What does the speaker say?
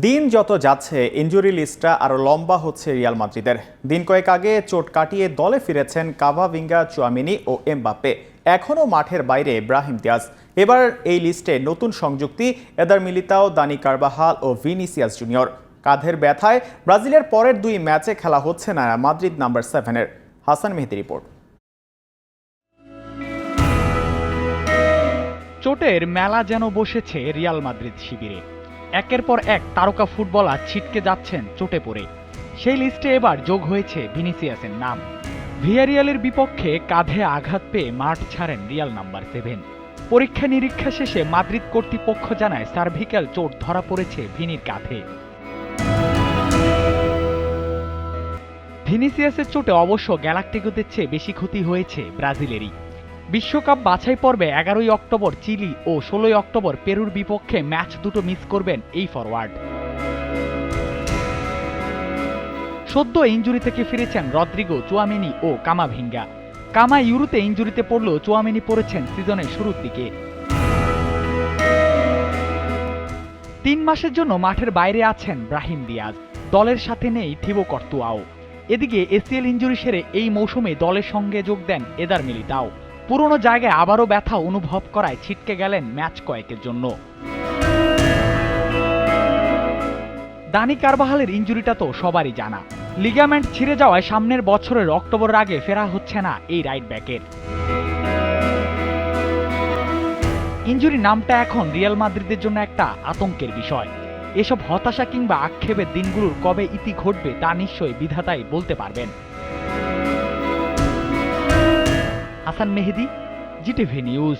দিন যত যাচ্ছে ইনজুরি লিস্টটা আরও লম্বা হচ্ছে রিয়াল মাদ্রিদের। দিন কয়েক আগে চোট কাটিয়ে দলে ফিরেছেন কাভাভিঙ্গা, চুয়ামিনি ও এমবাপ্পে। এখনও মাঠের বাইরে ব্রাহিম দিয়াজ। এবার এই লিস্টে নতুন সংযুক্তি এদার মিলিতাও, দানি কারবাহাল ও ভিনিসিয়াস জুনিয়র। কাঁধের ব্যথায় ব্রাজিলের পরের দুই ম্যাচে খেলা হচ্ছে না মাদ্রিদ নাম্বার 7-এর। হাসান মেহেদি রিপোর্ট। চোটের মেলা যেন বসেছে রিয়াল মাদ্রিদ শিবিরে। একের পর এক তারকা ফুটবলার ছিটকে যাচ্ছেন চোটে পড়ে। সেই লিস্টে এবার যোগ হয়েছে ভিনিসিয়াসের নাম। ভিয়ারিয়ালের বিপক্ষে কাঁধে আঘাত পেয়ে মাঠ ছাড়েন রিয়াল নাম্বার 7। পরীক্ষা নিরীক্ষা শেষে মাদ্রিদ কর্তৃপক্ষ জানায় সার্ভিক্যাল চোট ধরা পড়েছে ভিনির কাঁধে। ভিনিসিয়াসের চোটে অবশ্য গ্যালাক্টিকোদের চেয়ে বেশি ক্ষতি হয়েছে ব্রাজিলেরই। বিশ্বকাপ বাছাই পর্বে 11ই অক্টোবর চিলি ও 16ই অক্টোবর পেরুর বিপক্ষে ম্যাচ দুটো মিস করবেন এই ফরওয়ার্ড। সদ্য ইনজুরি থেকে ফিরেছেন রদ্রিগো, চুয়ামিনি ও কামাভিঙ্গা। কামা ইউরোতে ইনজুরিতে পড়লেও চুয়ামিনি পড়েছেন সিজনের শুরুর দিকে। 3 মাসের জন্য মাঠের বাইরে আছেন ব্রাহিম দিয়াজ। দলের সাথে নেই থিবো কর্তুয়াও। এদিকে এসিএল ইনজুরি সেরে এই মৌসুমে দলের সঙ্গে যোগ দেন এদার মিলিতাও। পুরনো জায়গায় আবারও ব্যথা অনুভব করায় ছিটকে গেলেন ম্যাচ কয়েকের জন্য। দানি কারবাহালের ইনজুরিটা তো সবারই জানা। লিগামেন্ট ছিঁড়ে যাওয়ায় সামনের বছরের অক্টোবরের আগে ফেরা হচ্ছে না এই রাইট ব্যাকের। ইনজুরি নামটা এখন রিয়াল মাদ্রিদের জন্য একটা আতঙ্কের বিষয়। এসব হতাশা কিংবা আক্ষেপের দিনগুলোর কবে ইতি ঘটবে তা নিশ্চয়ই বিধাতাই বলতে পারবেন। হাসান মেহেদি, জিটিভি নিউজ।